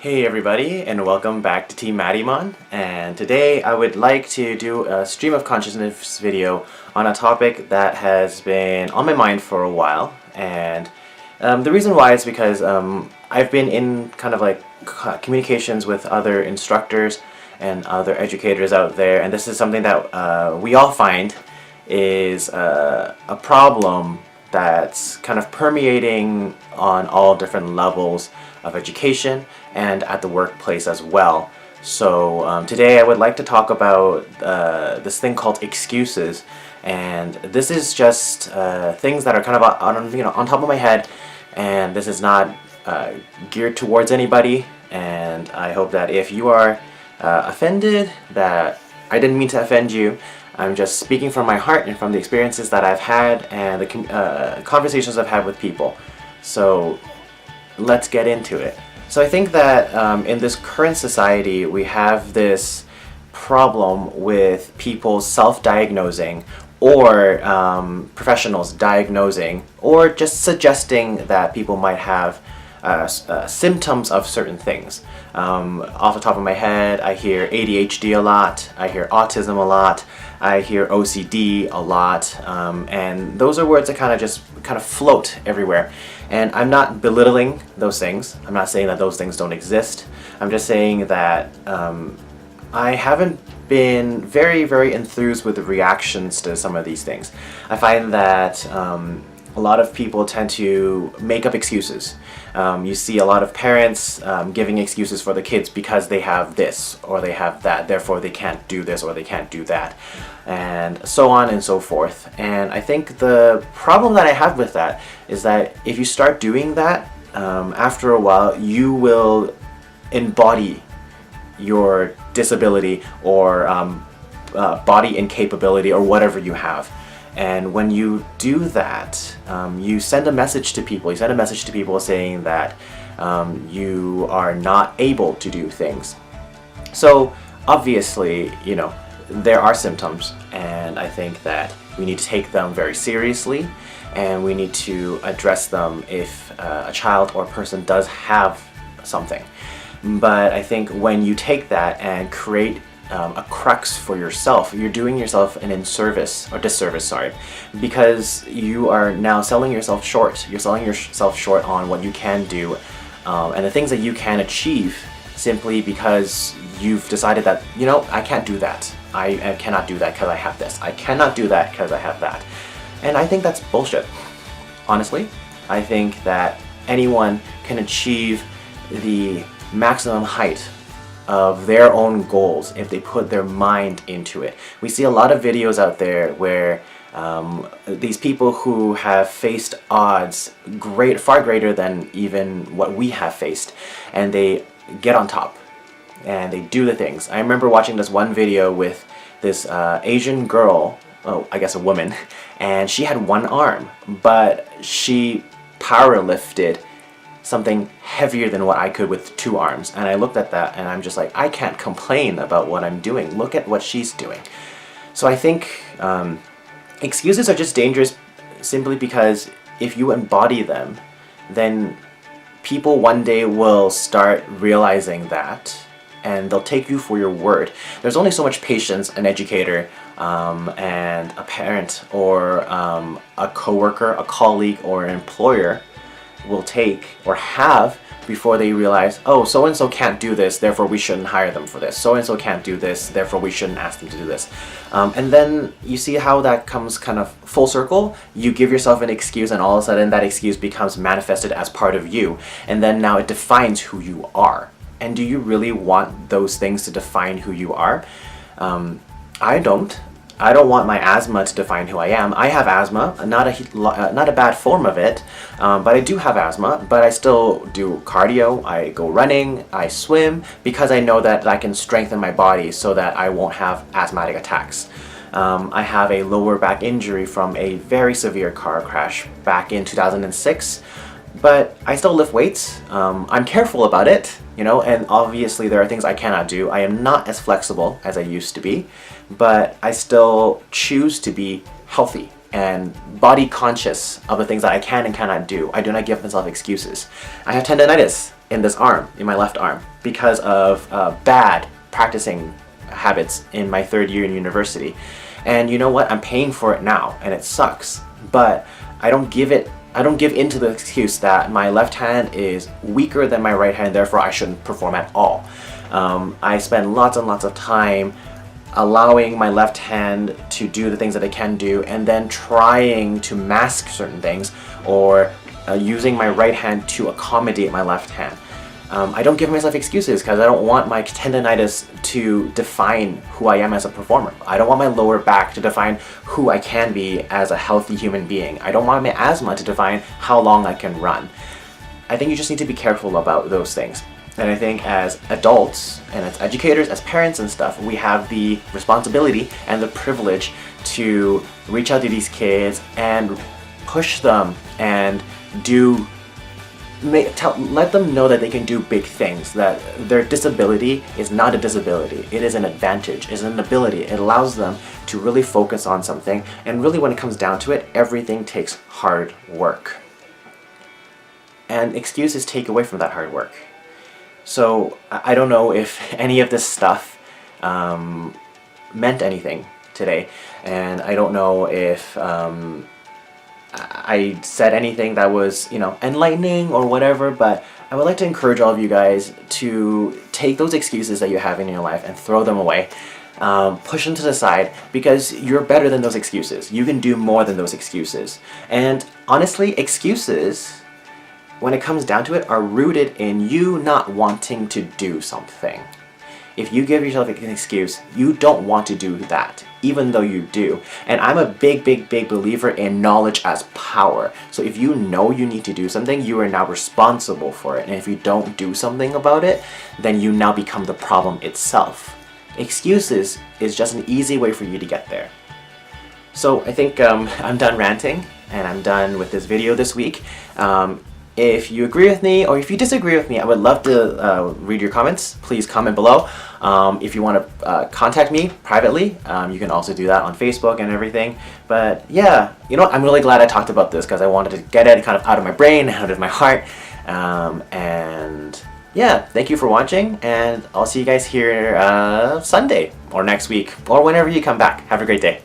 Hey everybody, and welcome back to Team Mattymon. And today I would like to do a stream of consciousness video on a topic that has been on my mind for a while. And the reason why is because I've been in kind of like communications with other instructors and other educators out there, and this is something that we all find is a problem that's kind of permeating on all different levels of education and at the workplace as well. So today I would like to talk about this thing called excuses, and this is just things that are kind of on top of my head, and this is not geared towards anybody. And I hope that if you are offended, that I didn't mean to offend you. I'm just speaking from my heart and from the experiences that I've had and the conversations I've had with people. So let's get into it. So I think that in this current society we have this problem with people self-diagnosing, or professionals diagnosing, or just suggesting that people might have symptoms of certain things. Off the top of my head, I hear ADHD a lot, I hear autism a lot, I hear OCD a lot, and those are words that kind of float everywhere. And I'm not belittling those things. I'm not saying that those things don't exist. I'm just saying that I haven't been very enthused with the reactions to some of these things. I find that a lot of people tend to make up excuses. You see a lot of parents giving excuses for the kids because they have this or they have that, therefore they can't do this or they can't do that, and so on and so forth. And I think the problem that I have with that is that if you start doing that, after a while you will embody your disability or body incapability or whatever you have. And when you do that, you send a message to people. You send a message to people saying that you are not able to do things. So obviously, you know, there are symptoms, and I think that we need to take them very seriously, and we need to address them if a child or a person does have something. But I think when you take that and create a crux for yourself, you're doing yourself an disservice, sorry, because you are now selling yourself short. You're selling yourself short on what you can do and the things that you can achieve, simply because you've decided that, you know, I can't do that. I cannot do that because I have this. I cannot do that because I have that. And I think that's bullshit. Honestly, I think that anyone can achieve the maximum height of their own goals if they put their mind into it. We see a lot of videos out there where these people who have faced odds far greater than even what we have faced, and they get on top and they do the things. I remember watching this one video with this Asian girl, I guess a woman, and she had one arm, but she power lifted something heavier than what I could with two arms. And I looked at that and I'm just like, I can't complain about what I'm doing. Look at what she's doing. So I think excuses are just dangerous simply because if you embody them, then people one day will start realizing that, and they'll take you for your word. There's only so much patience an educator and a parent or a coworker, a colleague, or an employer will take or have before they realize, oh, so-and-so can't do this, therefore we shouldn't hire them for this. So-and-so can't do this, therefore we shouldn't ask them to do this. And then you see how that comes kind of full circle. You give yourself an excuse, and all of a sudden that excuse becomes manifested as part of you. And then now it defines who you are. And do you really want those things to define who you are? I don't. I don't want my asthma to define who I am. I have asthma, not a bad form of it, but I do have asthma, but I still do cardio, I go running, I swim, because I know that I can strengthen my body so that I won't have asthmatic attacks. I have a lower back injury from a very severe car crash back in 2006, but I still lift weights. I'm careful about it, you know, and obviously there are things I cannot do. I am not as flexible as I used to be, but I still choose to be healthy. and body conscious of the things that I can and cannot do. I do not give myself excuses. I have tendonitis in this arm, in my left arm, because of bad practicing habits in my 3rd year in university. And you know what? I'm paying for it now, and it sucks. But I don't give in to the excuse that my left hand is weaker than my right hand, therefore I shouldn't perform at all. I spend lots and lots of time allowing my left hand to do the things that it can do, and then trying to mask certain things, or using my right hand to accommodate my left hand. I don't give myself excuses because I don't want my tendonitis to define who I am as a performer. I don't want my lower back to define who I can be as a healthy human being. I don't want my asthma to define how long I can run. I think you just need to be careful about those things. And I think as adults and as educators, as parents and stuff, we have the responsibility and the privilege to reach out to these kids and push them and let them know that they can do big things, that their disability is not a disability, it is an advantage, it's an ability. It allows them to really focus on something, and really when it comes down to it, everything takes hard work. And excuses take away from that hard work. So I don't know if any of this stuff meant anything today, and I don't know if I said anything that was, enlightening or whatever, but I would like to encourage all of you guys to take those excuses that you have in your life and throw them away. Push them to the side, because you're better than those excuses. You can do more than those excuses. And honestly, excuses, when it comes down to it, are rooted in you not wanting to do something. If you give yourself an excuse, you don't want to do that, even though you do. And I'm a big believer in knowledge as power. So if you know you need to do something, you are now responsible for it. And if you don't do something about it, then you now become the problem itself. Excuses is just an easy way for you to get there. So I think I'm done ranting, and I'm done with this video this week. If you agree with me, or if you disagree with me, I would love to read your comments. Please comment below. If you want to contact me privately, you can also do that on Facebook and everything. But yeah, I'm really glad I talked about this, because I wanted to get it kind of out of my brain, out of my heart. And yeah, thank you for watching, and I'll see you guys here Sunday, or next week, or whenever you come back. Have a great day.